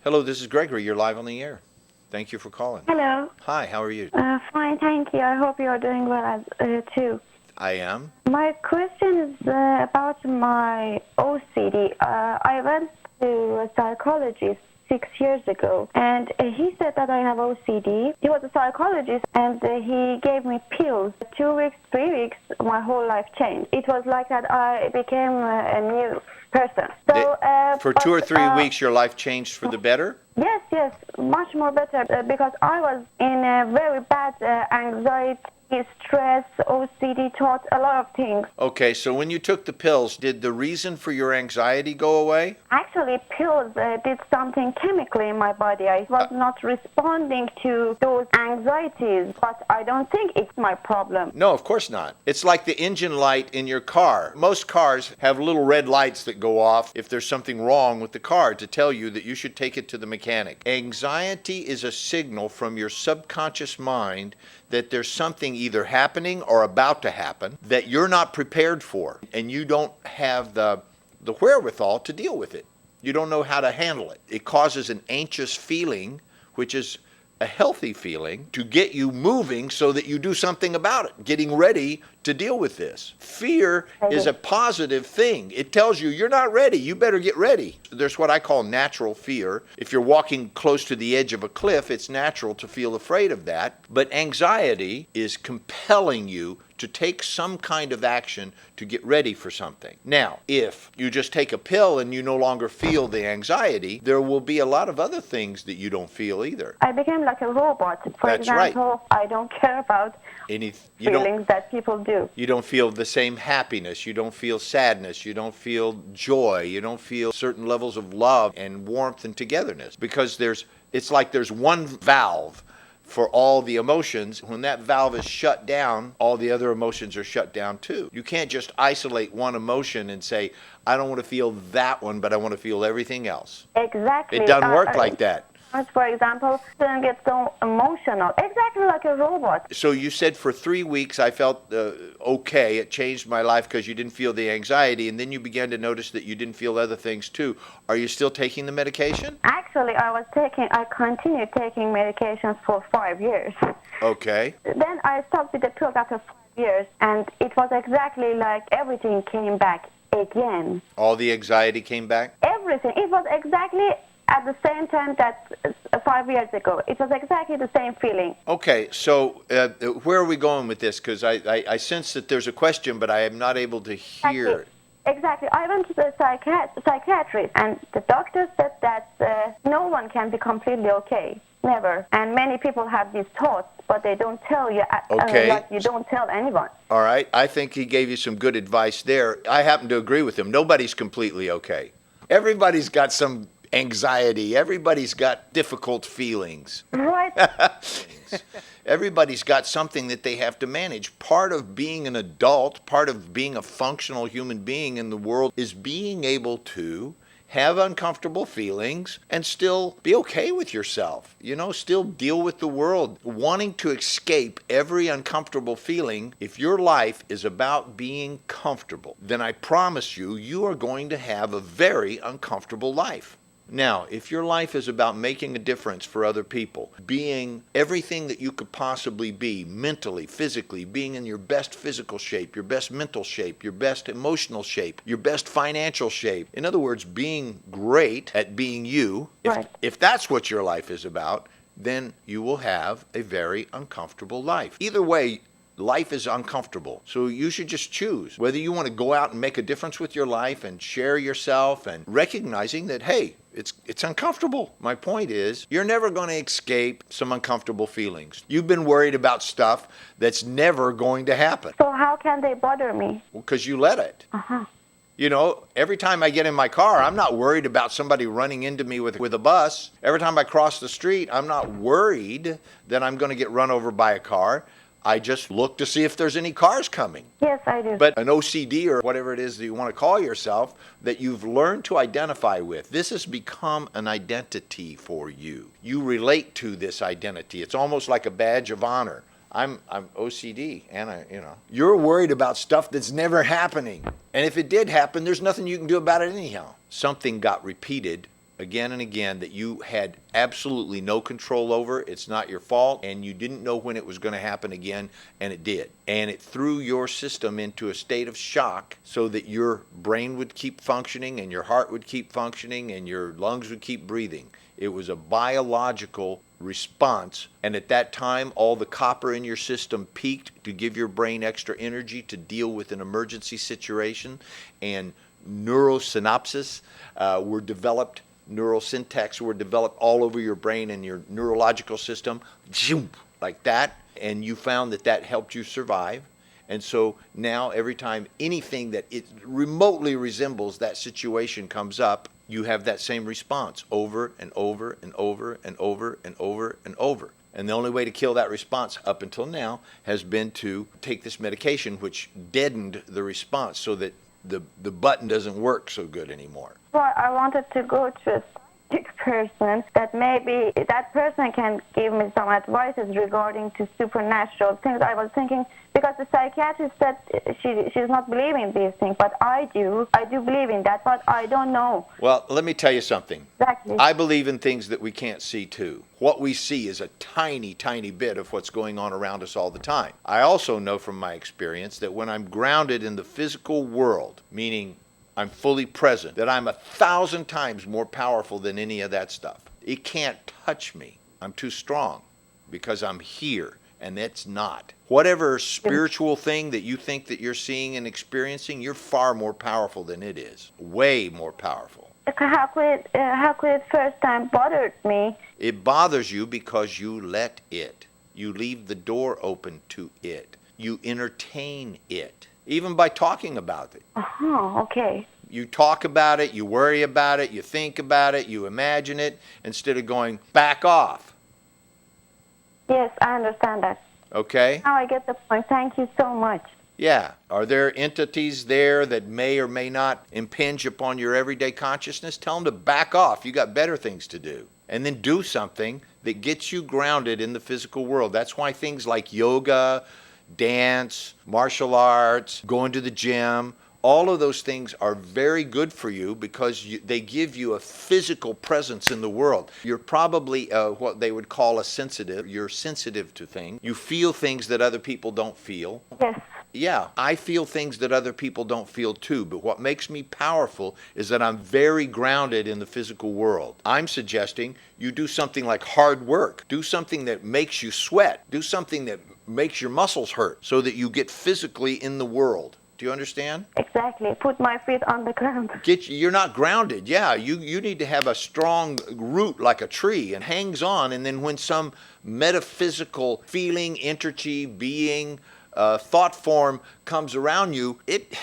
Hello, this is Gregory. You're live on the air. Thank you for calling. Hello. Hi, how are you? Fine, thank you. I hope you're doing well too. I am. My question is about my OCD. I went to a psychologist 6 years ago, and he said that I have OCD. He was a psychologist, and he gave me pills. 2 weeks, 3 weeks, my whole life changed. It was like that I became a new person. So For 2 or 3 weeks, your life changed for the better? Yes, much more better because I was in a very bad anxiety, stress, OCD, thoughts, a lot of things. Okay, so when you took the pills, did the reason for your anxiety go away? Actually, pills did something chemically in my body. I was not responding to those anxieties, but I don't think it's my problem. No, of course not. It's like the engine light in your car. Most cars have little red lights that go off if there's something wrong with the car to tell you that you should take it to the mechanic. Anxiety is a signal from your subconscious mind that there's something either happening or about to happen that you're not prepared for, and you don't have the wherewithal to deal with it. You don't know how to handle it. It causes an anxious feeling, which is a healthy feeling, to get you moving so that you do something about it, getting ready to deal with this. Fear is a positive thing. It tells you you're not ready. You better get ready. There's what I call natural fear. If you're walking close to the edge of a cliff, it's natural to feel afraid of that. But anxiety is compelling you to take some kind of action to get ready for something. Now, if you just take a pill and you no longer feel the anxiety, there will be a lot of other things that you don't feel either. I became like a robot. For That's example, right. I don't care about feelings that people do. You don't feel the same happiness. You don't feel sadness. You don't feel joy. You don't feel certain levels of love and warmth and togetherness, because it's like there's one valve for all the emotions. When that valve is shut down, all the other emotions are shut down too. You can't just isolate one emotion and say, I don't want to feel that one, but I want to feel everything else. Exactly. It doesn't work like that. For example, don't get so emotional. Exactly like a robot. So you said for 3 weeks I felt okay. It changed my life because you didn't feel the anxiety, and then you began to notice that you didn't feel other things too. Are you still taking the medication? Actually, I continued taking medications for 5 years. Okay. Then I stopped with the pills after 5 years, and it was exactly like everything came back again. All the anxiety came back? Everything. It was exactly at the same time that 5 years ago. It was exactly the same feeling. Okay, so where are we going with this? Because I sense that there's a question, but I am not able to hear. Exactly. I went to the psychiatrist, and the doctor said that no one can be completely okay. Never. And many people have these thoughts, but they don't tell you, like you don't tell anyone. All right. I think he gave you some good advice there. I happen to agree with him. Nobody's completely okay. Everybody's got some anxiety. Everybody's got difficult feelings. Right. Everybody's got something that they have to manage. Part of being an adult, part of being a functional human being in the world is being able to have uncomfortable feelings and still be okay with yourself, still deal with the world. Wanting to escape every uncomfortable feeling, if your life is about being comfortable, then I promise you, you are going to have a very uncomfortable life. Now, if your life is about making a difference for other people, being everything that you could possibly be, mentally, physically, being in your best physical shape, your best mental shape, your best emotional shape, your best financial shape, in other words, being great at being you, if that's what your life is about, then you will have a very uncomfortable life. Either way, life is uncomfortable. So you should just choose whether you want to go out and make a difference with your life and share yourself, and recognizing that, hey, it's uncomfortable. My point is, you're never going to escape some uncomfortable feelings. You've been worried about stuff that's never going to happen. So how can they bother me? Because you let it. Every time I get in my car, I'm not worried about somebody running into me with a bus. Every time I cross the street, I'm not worried that I'm going to get run over by a car. I just look to see if there's any cars coming. Yes, I do. But an OCD, or whatever it is that you want to call yourself, that you've learned to identify with, this has become an identity for you. You relate to this identity. It's almost like a badge of honor. I'm OCD, and you're worried about stuff that's never happening. And if it did happen, there's nothing you can do about it anyhow. Something got repeated again and again that you had absolutely no control over. It's not your fault, and you didn't know when it was going to happen again, and it did. And it threw your system into a state of shock so that your brain would keep functioning and your heart would keep functioning and your lungs would keep breathing. It was a biological response, and at that time all the copper in your system peaked to give your brain extra energy to deal with an emergency situation, and neurosynapses were developed, neural syntax were developed all over your brain and your neurological system, like that, and you found that that helped you survive. And so now every time anything that it remotely resembles that situation comes up, you have that same response over and over and over and over and over and over. And the only way to kill that response up until now has been to take this medication, which deadened the response so that the button doesn't work so good anymore. Well, I wanted to go to a psychic person that maybe that person can give me some advices regarding to supernatural things. I was thinking, because the psychiatrist said she's not believing these things, but I do believe in that, but I don't know. Well, let me tell you something. Exactly. I believe in things that we can't see too. What we see is a tiny, tiny bit of what's going on around us all the time. I also know from my experience that when I'm grounded in the physical world, meaning I'm fully present, that I'm 1,000 times more powerful than any of that stuff. It can't touch me. I'm too strong because I'm here, and it's not. Whatever spiritual thing that you think that you're seeing and experiencing, you're far more powerful than it is. Way more powerful. How could it first time bothered me? It bothers you because you let it. You leave the door open to it. You entertain it, even by talking about it. Okay. You talk about it, you worry about it, you think about it, you imagine it, instead of going, back off. Yes, I understand that. Okay? Now I get the point. Thank you so much. Yeah. Are there entities there that may or may not impinge upon your everyday consciousness? Tell them to back off. You got better things to do. And then do something that gets you grounded in the physical world. That's why things like yoga, dance, martial arts, going to the gym, all of those things are very good for you because they give you a physical presence in the world. You're probably what they would call a sensitive. You're sensitive to things. You feel things that other people don't feel. Yes. Yeah, I feel things that other people don't feel too, but what makes me powerful is that I'm very grounded in the physical world. I'm suggesting you do something like hard work. Do something that makes you sweat. Do something that makes your muscles hurt so that you get physically in the world. Do you understand? Exactly. Put my feet on the ground. You're not grounded. Yeah, you need to have a strong root like a tree and hangs on, and then when some metaphysical feeling, energy, being, thought form comes around you, it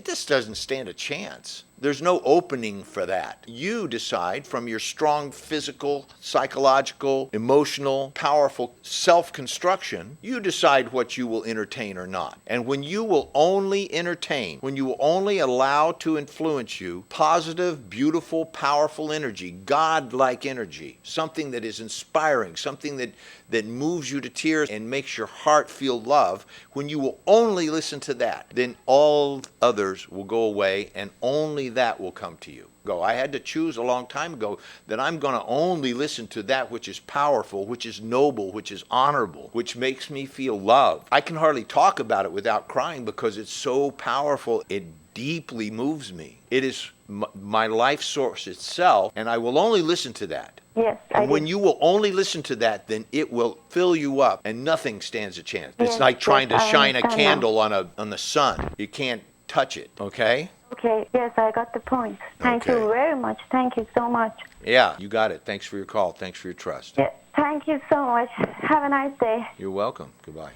just doesn't stand a chance. There's no opening for that. You decide from your strong physical, psychological, emotional, powerful self-construction, you decide what you will entertain or not. And when you will only entertain, when you will only allow to influence you positive, beautiful, powerful energy, God-like energy, something that is inspiring, something that moves you to tears and makes your heart feel love, when you will only listen to that, then all others will go away and only that will come to you. I had to choose a long time ago that I'm going to only listen to that which is powerful, which is noble, which is honorable, which makes me feel love. I can hardly talk about it without crying because it's so powerful. It deeply moves me. It is my life source itself, and I will only listen to that. Yes, and when you will only listen to that, then it will fill you up, and nothing stands a chance. Yes, it's like trying to shine a understand candle on the sun. You can't touch it, okay? Okay, yes, I got the point. Thank you very much. Thank you so much. Yeah, you got it. Thanks for your call. Thanks for your trust. Yeah, thank you so much. Have a nice day. You're welcome. Goodbye.